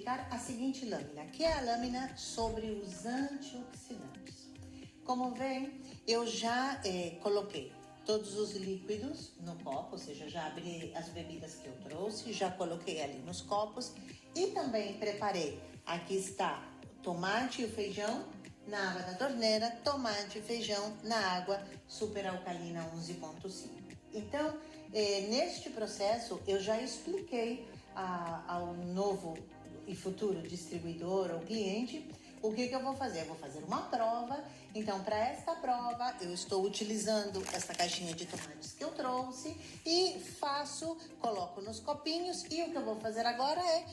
explicar a seguinte lâmina, que é a lâmina sobre os antioxidantes. Como vem, eu já coloquei todos os líquidos no copo, ou seja, já abri as bebidas que eu trouxe, já coloquei ali nos copos e também preparei, aqui está, tomate e o feijão na água da torneira, tomate e feijão na água superalcalina 11,5. Então, neste processo, eu já expliquei ao novo e futuro distribuidor ou cliente o que eu vou fazer. Eu vou fazer uma prova. Então, para esta prova, eu estou utilizando essa caixinha de tomates que eu trouxe e coloco nos copinhos, e o que eu vou fazer agora é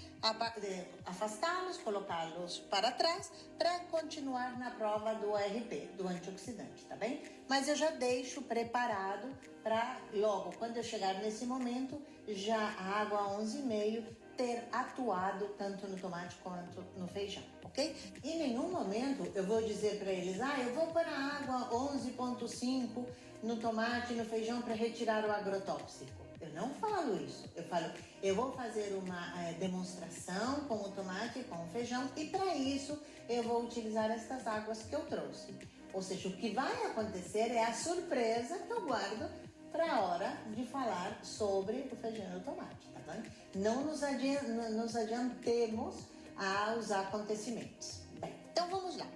afastá-los, colocá-los para trás para continuar na prova do ARP, do antioxidante, tá bem? Mas eu já deixo preparado para logo, quando eu chegar nesse momento, já a água 11,5 ter atuado tanto no tomate quanto no feijão, ok? Em nenhum momento eu vou dizer para eles, eu vou pôr a água 11,5 no tomate e no feijão para retirar o agrotóxico. Eu não falo isso. Eu falo, eu vou fazer uma demonstração com o tomate e com o feijão, e para isso eu vou utilizar essas águas que eu trouxe. Ou seja, o que vai acontecer é a surpresa que eu guardo para a hora de falar sobre o feijão e o tomate, tá bom? Não nos adiantemos aos acontecimentos. Bem, então vamos lá.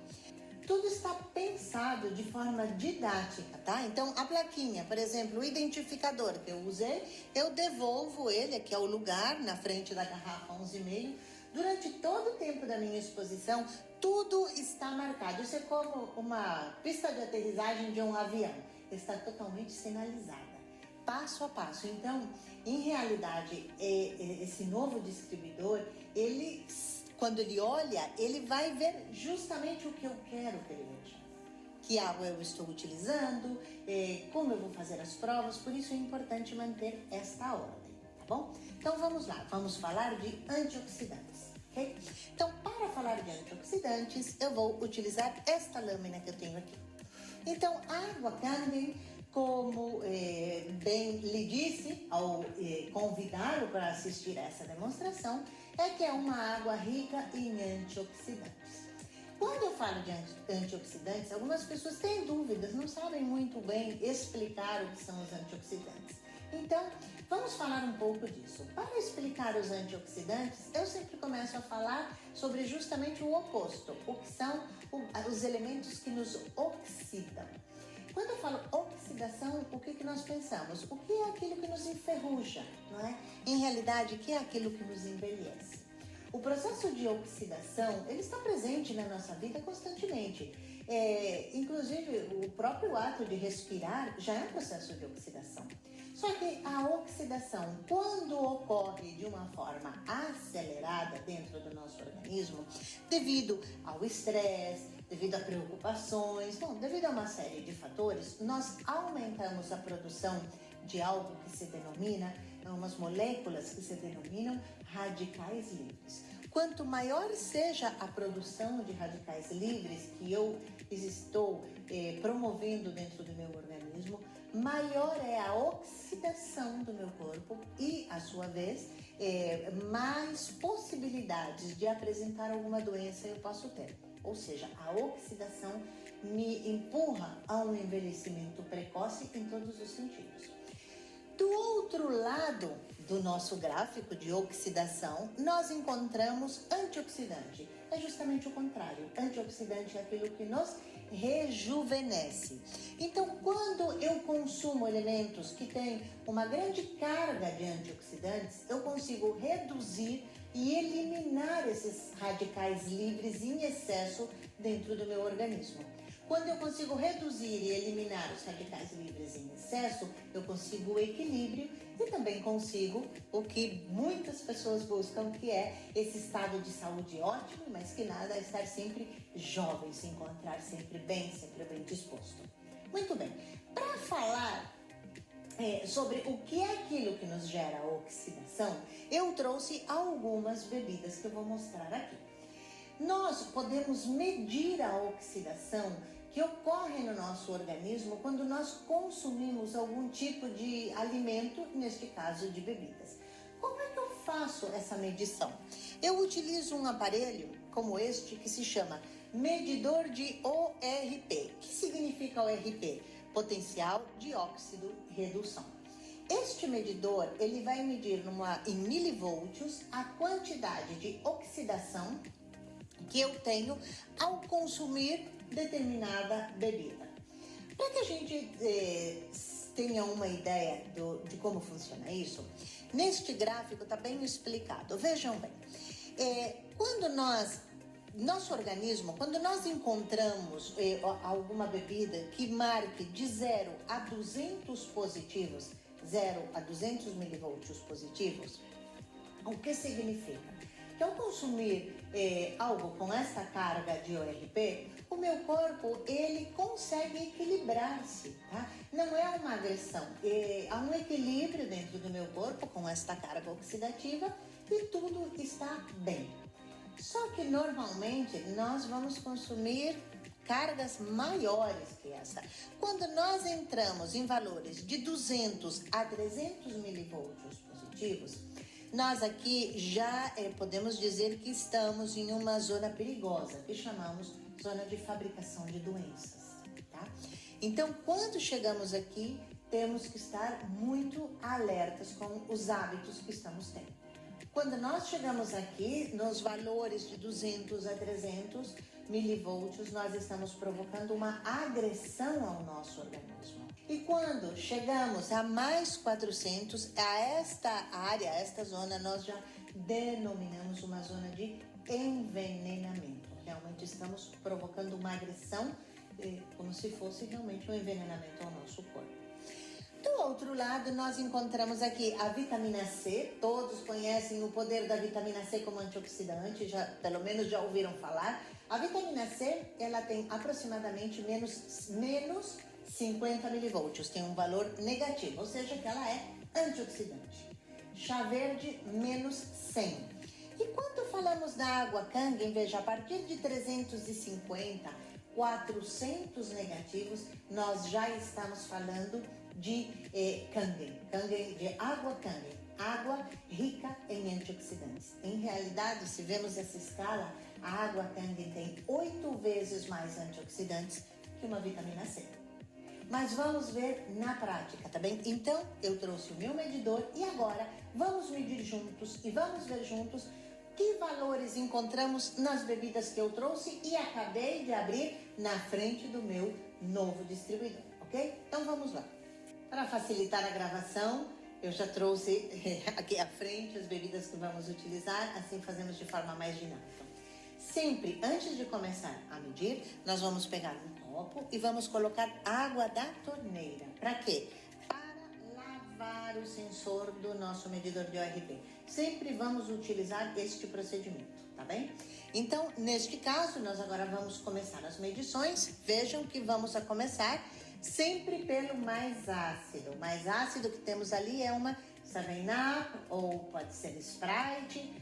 Tudo está pensado de forma didática, tá? Então, a plaquinha, por exemplo, o identificador que eu usei, eu devolvo ele aqui ao lugar, na frente da garrafa 11,5. Durante todo o tempo da minha exposição, tudo está marcado. Isso é como uma pista de aterrissagem de um avião. Está totalmente sinalizada, passo a passo. Então, em realidade, esse novo distribuidor, quando ele olha, ele vai ver justamente o que eu quero que ele veja. Que água eu estou utilizando, como eu vou fazer as provas, por isso é importante manter esta ordem, tá bom? Então vamos lá, vamos falar de antioxidantes, ok? Então, para falar de antioxidantes, eu vou utilizar esta lâmina que eu tenho aqui. Então, a água Kangen, como bem lhe disse ao convidá-lo para assistir a essa demonstração, é que é uma água rica em antioxidantes. Quando eu falo de antioxidantes, algumas pessoas têm dúvidas, não sabem muito bem explicar o que são os antioxidantes. Então, vamos falar um pouco disso. Para explicar os antioxidantes, eu sempre começo a falar sobre justamente o oposto, o que são os elementos que nos oxidam. Quando eu falo oxidação, o que nós pensamos? O que é aquilo que nos enferruja, não é? Em realidade, o que é aquilo que nos envelhece? O processo de oxidação, ele está presente na nossa vida constantemente. Inclusive, o próprio ato de respirar já é um processo de oxidação. Só que a oxidação, quando ocorre de uma forma acelerada dentro do nosso organismo, devido ao estresse, devido a preocupações, devido a uma série de fatores, nós aumentamos a produção de algo que se denomina, umas moléculas que se denominam radicais livres. Quanto maior seja a produção de radicais livres que eu estou promovendo dentro do meu organismo, maior é a oxidação do meu corpo e, à sua vez, mais possibilidades de apresentar alguma doença eu posso ter. Ou seja, a oxidação me empurra a um envelhecimento precoce em todos os sentidos. Do outro lado do nosso gráfico de oxidação, nós encontramos antioxidante. É justamente o contrário. Antioxidante é aquilo que nos rejuvenesce. Então, quando eu consumo elementos que têm uma grande carga de antioxidantes, eu consigo reduzir e eliminar esses radicais livres em excesso dentro do meu organismo. Quando eu consigo reduzir e eliminar os radicais livres em excesso, eu consigo o equilíbrio e também consigo o que muitas pessoas buscam, que é esse estado de saúde ótimo, mas que nada, estar sempre jovem, se encontrar sempre bem disposto. Muito bem, para falar sobre o que é aquilo que nos gera oxidação, eu trouxe algumas bebidas que eu vou mostrar aqui. Nós podemos medir a oxidação que ocorre no nosso organismo quando nós consumimos algum tipo de alimento, neste caso de bebidas. Como é que eu faço essa medição? Eu utilizo um aparelho como este que se chama medidor de ORP. O que significa ORP? Potencial de óxido redução. Este medidor, ele vai medir em milivolts a quantidade de oxidação que eu tenho ao consumir determinada bebida. Para que a gente tenha uma ideia de como funciona isso, neste gráfico está bem explicado. Vejam bem, nosso organismo, quando nós encontramos alguma bebida que marque de 0 a 200 positivos, 0 a 200 milivolts positivos, o que significa? Que ao consumir algo com essa carga de ORP, o meu corpo, ele consegue equilibrar-se, tá? Não é uma agressão, há um equilíbrio dentro do meu corpo com esta carga oxidativa e tudo está bem. Só que normalmente nós vamos consumir cargas maiores que essa. Quando nós entramos em valores de 200 a 300 milivolts positivos, nós aqui já podemos dizer que estamos em uma zona perigosa, que chamamos zona de fabricação de doenças, tá? Então, quando chegamos aqui, temos que estar muito alertas com os hábitos que estamos tendo. Quando nós chegamos aqui, nos valores de 200 a 300 milivolts, nós estamos provocando uma agressão ao nosso organismo. E quando chegamos a mais 400, a esta área, a esta zona, nós já denominamos uma zona de envenenamento. Realmente estamos provocando uma agressão, como se fosse realmente um envenenamento ao nosso corpo. Do outro lado, nós encontramos aqui a vitamina C. Todos conhecem o poder da vitamina C como antioxidante, pelo menos já ouviram falar. A vitamina C, ela tem aproximadamente menos 50 milivolts, tem um valor negativo, ou seja, que ela é antioxidante. Chá verde, menos 100. E quando falamos da água Kangen, veja, a partir de 350, 400 negativos, nós já estamos falando de Kangen, de água Kangen, água rica em antioxidantes. Em realidade, se vemos essa escala, a água Kangen tem 8 vezes mais antioxidantes que uma vitamina C. Mas vamos ver na prática, tá bem? Então, eu trouxe o meu medidor e agora vamos medir juntos e vamos ver juntos que valores encontramos nas bebidas que eu trouxe e acabei de abrir na frente do meu novo distribuidor, ok? Então vamos lá. Para facilitar a gravação, eu já trouxe aqui à frente as bebidas que vamos utilizar, assim fazemos de forma mais dinâmica. Sempre, antes de começar a medir, nós vamos pegar um copo e vamos colocar água da torneira. Para quê? Para lavar o sensor do nosso medidor de ORP. Sempre vamos utilizar este procedimento, tá bem? Então, neste caso, nós agora vamos começar as medições. Vejam que vamos a começar sempre pelo mais ácido. O mais ácido que temos ali é uma 7-Up ou pode ser Sprite,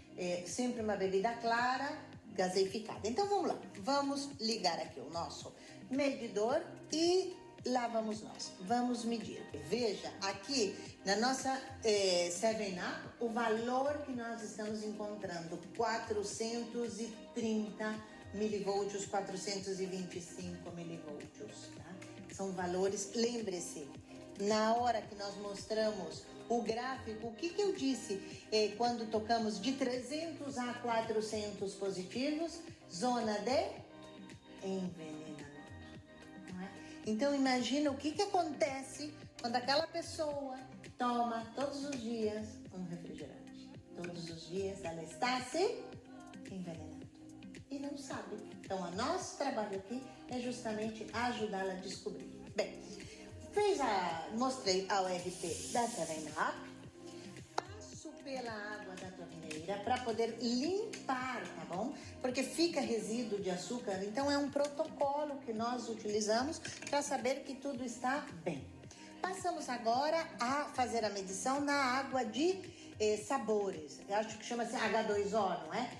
sempre uma bebida clara, gaseificada. Então vamos lá, vamos ligar aqui o nosso medidor e lá vamos nós, vamos medir. Veja, aqui na nossa 7-Up, o valor que nós estamos encontrando, 430 milivolts, 425 milivolts, tá? São valores, lembre-se, na hora que nós mostramos o gráfico, o que eu disse quando tocamos de 300 a 400 positivos, zona de envenenamento, não é? Então imagina o que acontece quando aquela pessoa toma todos os dias um refrigerante. Todos os dias ela está se envenenando e não sabe. Então, o nosso trabalho aqui é justamente ajudá-la a descobrir. Bem, mostrei a ORP da 7-Up, passo pela água da torneira para poder limpar, tá bom? Porque fica resíduo de açúcar, então é um protocolo que nós utilizamos para saber que tudo está bem. Passamos agora a fazer a medição na água de sabores, eu acho que chama-se H2O, não é?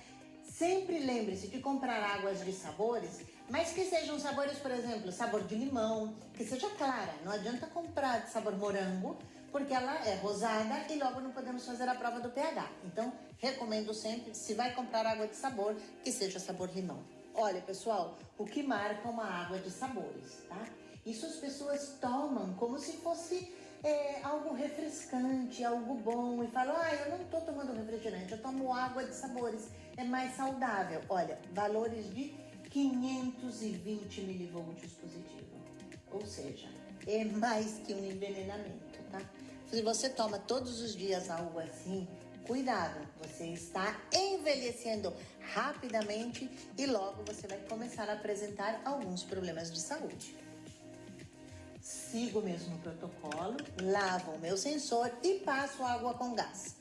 Sempre lembre-se de comprar águas de sabores, mas que sejam sabores, por exemplo, sabor de limão, que seja clara. Não adianta comprar de sabor morango, porque ela é rosada e logo não podemos fazer a prova do pH. Então, recomendo sempre, se vai comprar água de sabor, que seja sabor limão. Olha, pessoal, o que marca uma água de sabores, tá? Isso as pessoas tomam como se fosse algo refrescante, algo bom, e falam, eu não tô tomando refrigerante, eu tomo água de sabores, é mais saudável. Olha, valores de 520 milivolts positivo, ou seja, é mais que um envenenamento, tá? Se você toma todos os dias algo assim, cuidado, você está envelhecendo rapidamente e logo você vai começar a apresentar alguns problemas de saúde. Sigo o mesmo protocolo, lavo o meu sensor e passo água com gás.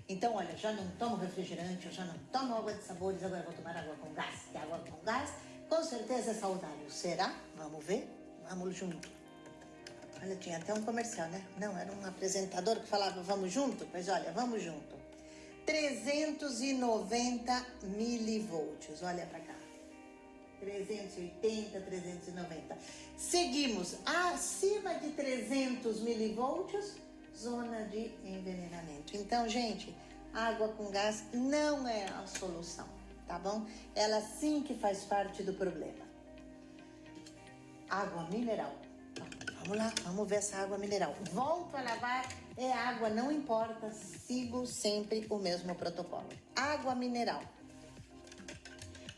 Então, olha, já não tomo refrigerante, eu já não tomo água de sabores, agora vou tomar água com gás. E água com gás, com certeza é saudável. Será? Vamos ver? Vamos junto. Olha, tinha até um comercial, né? Não, era um apresentador que falava, vamos junto? Pois olha, vamos junto. 390 milivolts, olha pra cá. 380, 390. Seguimos acima de 300 milivolts, zona de envenenamento. Então, gente, água com gás não é a solução, tá bom? Ela sim que faz parte do problema. Água mineral. Vamos lá, vamos ver essa água mineral. Volto a lavar, é água, não importa, sigo sempre o mesmo protocolo. Água mineral.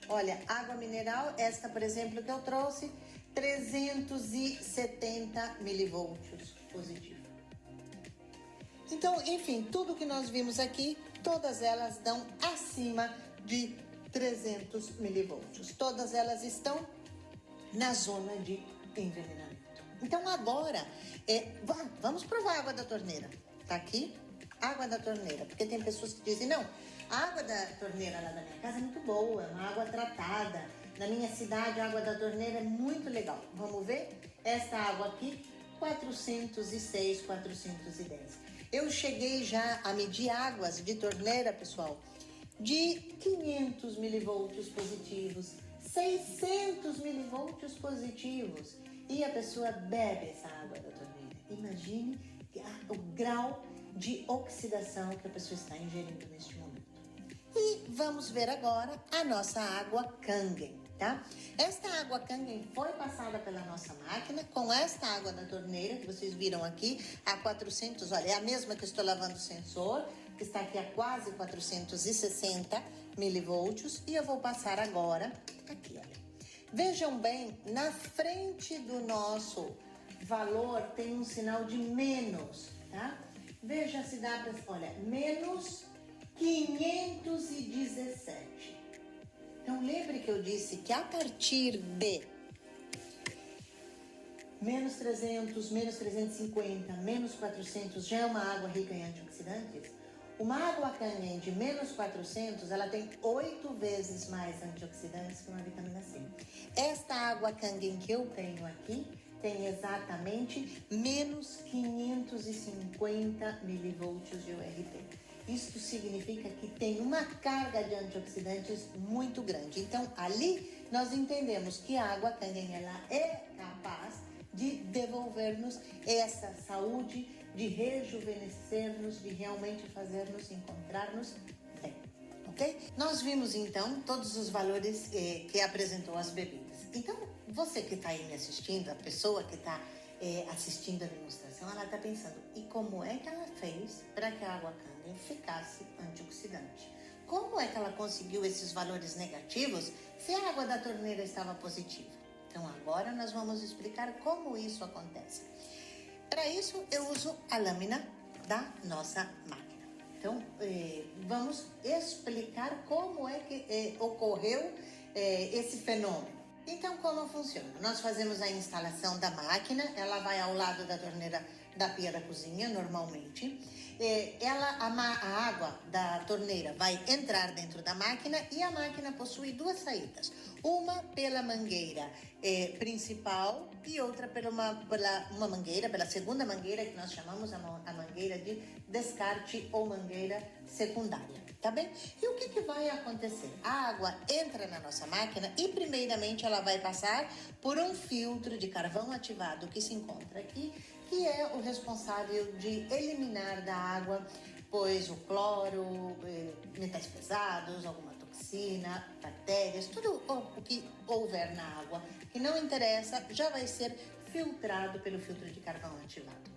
Olha, água mineral, esta, por exemplo, que eu trouxe, 370 milivolts positivo. Então, enfim, tudo que nós vimos aqui, todas elas dão acima de 300 milivolts. Todas elas estão na zona de envenenamento. Então, agora, vamos provar a água da torneira. Tá aqui, água da torneira. Porque tem pessoas que dizem, não, a água da torneira lá da minha casa é muito boa, é uma água tratada. Na minha cidade, a água da torneira é muito legal. Vamos ver? Esta água aqui, 406, 410. Eu cheguei já a medir águas de torneira, pessoal, de 500 milivolts positivos, 600 milivolts positivos. E a pessoa bebe essa água da torneira. Imagine o grau de oxidação que a pessoa está ingerindo neste momento. E vamos ver agora a nossa água Kangen, tá? Esta água Kangen foi passada pela nossa máquina com esta água da torneira que vocês viram aqui a 400, olha, é a mesma que eu estou lavando o sensor, que está aqui a quase 460 milivolts, e eu vou passar agora aqui, olha. Vejam bem, na frente do nosso valor tem um sinal de menos, tá? Veja se dá para... Olha, menos 517. Então, lembre que eu disse que a partir de menos 300, menos 350, menos 400, já é uma água rica em antioxidantes. Uma água Kangen de menos 400, ela tem 8 vezes mais antioxidantes que uma vitamina C. Esta água Kangen que eu tenho aqui tem exatamente menos 550 milivolts de URT. Isto significa que tem uma carga de antioxidantes muito grande. Então, ali nós entendemos que a água Kangen ela é capaz de devolver-nos essa saúde, de rejuvenescer-nos, de realmente fazer-nos encontrar-nos bem, ok? Nós vimos então todos os valores que apresentou as bebidas. Então, você que está aí me assistindo, a pessoa que está assistindo a demonstração, ela está pensando, e como é que ela fez para que a água Kangen ficasse antioxidante? Como é que ela conseguiu esses valores negativos se a água da torneira estava positiva? Então, agora nós vamos explicar como isso acontece. Para isso, eu uso a lâmina da nossa máquina. Então, vamos explicar como é que ocorreu esse fenômeno. Então, como funciona? Nós fazemos a instalação da máquina, ela vai ao lado da torneira da pia da cozinha, normalmente. A água da torneira vai entrar dentro da máquina e a máquina possui duas saídas. Uma pela mangueira principal e outra pela mangueira, pela segunda mangueira, que nós chamamos a mangueira de descarte ou mangueira secundária, tá bem? E o que vai acontecer? A água entra na nossa máquina e primeiramente ela vai passar por um filtro de carvão ativado que se encontra aqui, que é o responsável de eliminar da água, pois o cloro, metais pesados, alguma toxina, bactérias, tudo o que houver na água que não interessa já vai ser filtrado pelo filtro de carvão ativado.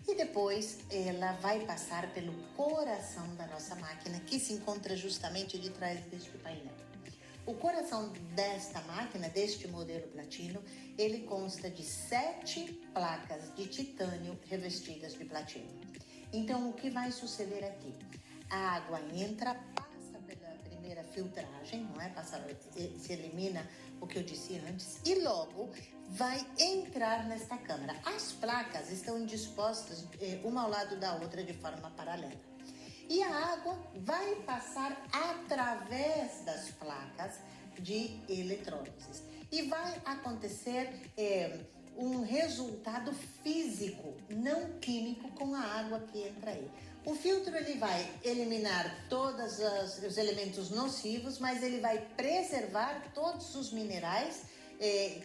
E depois ela vai passar pelo coração da nossa máquina, que se encontra justamente de trás deste painel. O coração desta máquina, deste modelo platino, ele consta de 7 placas de titânio revestidas de platino. Então, o que vai suceder aqui? A água entra, passa pela primeira filtragem, não é? Se elimina o que eu disse antes, e logo vai entrar nesta câmara. As placas estão dispostas uma ao lado da outra de forma paralela. E a água vai passar através das placas de eletrólise. E vai acontecer um resultado físico, não químico, com a água que entra aí. O filtro ele vai eliminar todos os elementos nocivos, mas ele vai preservar todos os minerais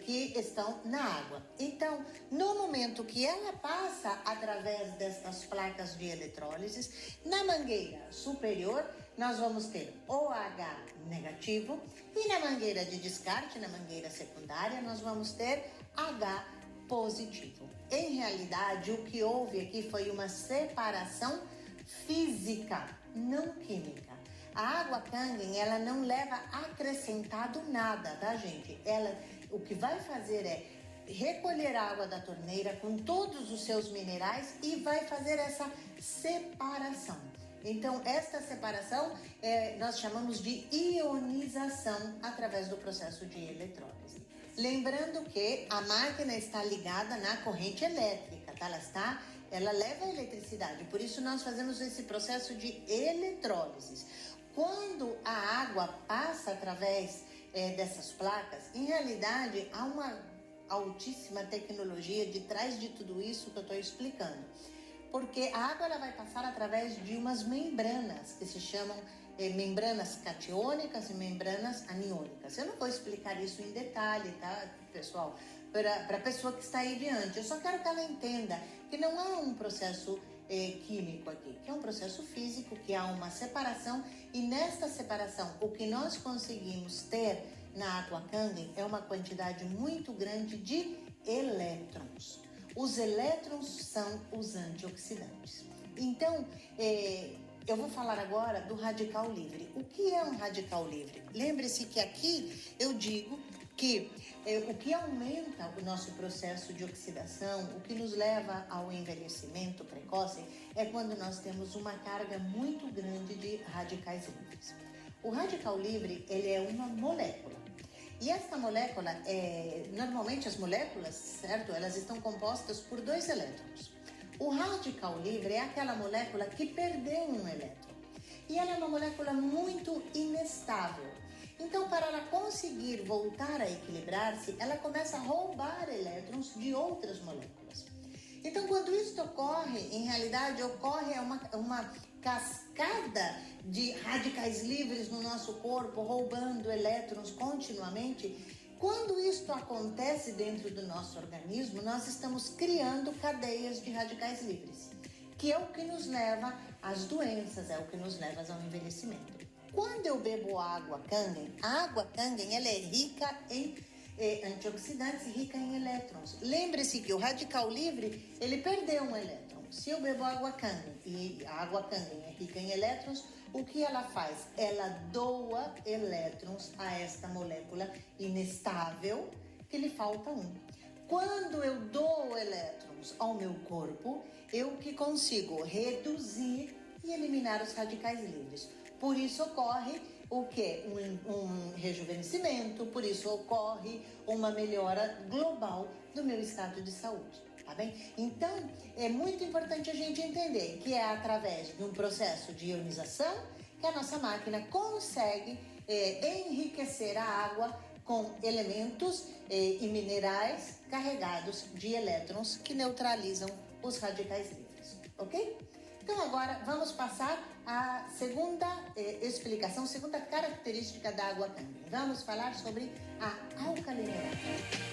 que estão na água. Então, no momento que ela passa através destas placas de eletrólise, na mangueira superior, nós vamos ter OH negativo e na mangueira de descarte, na mangueira secundária, nós vamos ter H positivo. Em realidade, o que houve aqui foi uma separação física, não química. A água Kangen, ela não leva acrescentado nada, tá, gente? O que vai fazer é recolher a água da torneira com todos os seus minerais e vai fazer essa separação. Então, esta separação nós chamamos de ionização através do processo de eletrólise. Lembrando que a máquina está ligada na corrente elétrica, tá? Ela leva a eletricidade, por isso nós fazemos esse processo de eletrólise. Quando a água passa através dessas placas, em realidade há uma altíssima tecnologia de trás de tudo isso que eu estou explicando. Porque a água ela vai passar através de umas membranas que se chamam membranas catiônicas e membranas aniônicas. Eu não vou explicar isso em detalhe, tá, pessoal? Para a pessoa que está aí diante. Eu só quero que ela entenda que não há um processo químico aqui, que é um processo físico, que há uma separação, e nesta separação o que nós conseguimos ter na água Kangen é uma quantidade muito grande de elétrons. Os elétrons são os antioxidantes. Então, eu vou falar agora do radical livre. O que é um radical livre? Lembre-se que aqui eu digo que o que aumenta o nosso processo de oxidação, o que nos leva ao envelhecimento precoce, é quando nós temos uma carga muito grande de radicais livres. O radical livre, ele é uma molécula. E esta molécula, normalmente as moléculas, certo? Elas estão compostas por 2 elétrons. O radical livre é aquela molécula que perdeu um elétron. E ela é uma molécula muito inestável. Então, para ela conseguir voltar a equilibrar-se, ela começa a roubar elétrons de outras moléculas. Então, quando isso ocorre, em realidade, ocorre uma cascada de radicais livres no nosso corpo, roubando elétrons continuamente. Quando isto acontece dentro do nosso organismo, nós estamos criando cadeias de radicais livres, que é o que nos leva às doenças, é o que nos leva ao envelhecimento. Quando eu bebo água Kangen, a água Kangen ela é rica em antioxidantes, rica em elétrons. Lembre-se que o radical livre, ele perdeu um elétron. Se eu bebo água Kangen e a água Kangen é rica em elétrons, o que ela faz? Ela doa elétrons a esta molécula inestável que lhe falta um. Quando eu dou elétrons ao meu corpo, eu que consigo reduzir e eliminar os radicais livres. Por isso ocorre o quê? Um rejuvenescimento, por isso ocorre uma melhora global do meu estado de saúde, tá bem? Então, é muito importante a gente entender que é através de um processo de ionização que a nossa máquina consegue enriquecer a água com elementos e minerais carregados de elétrons que neutralizam os radicais livres, ok? Então agora vamos passar à segunda explicação, segunda característica da água Kangen. Vamos falar sobre a alcalinidade.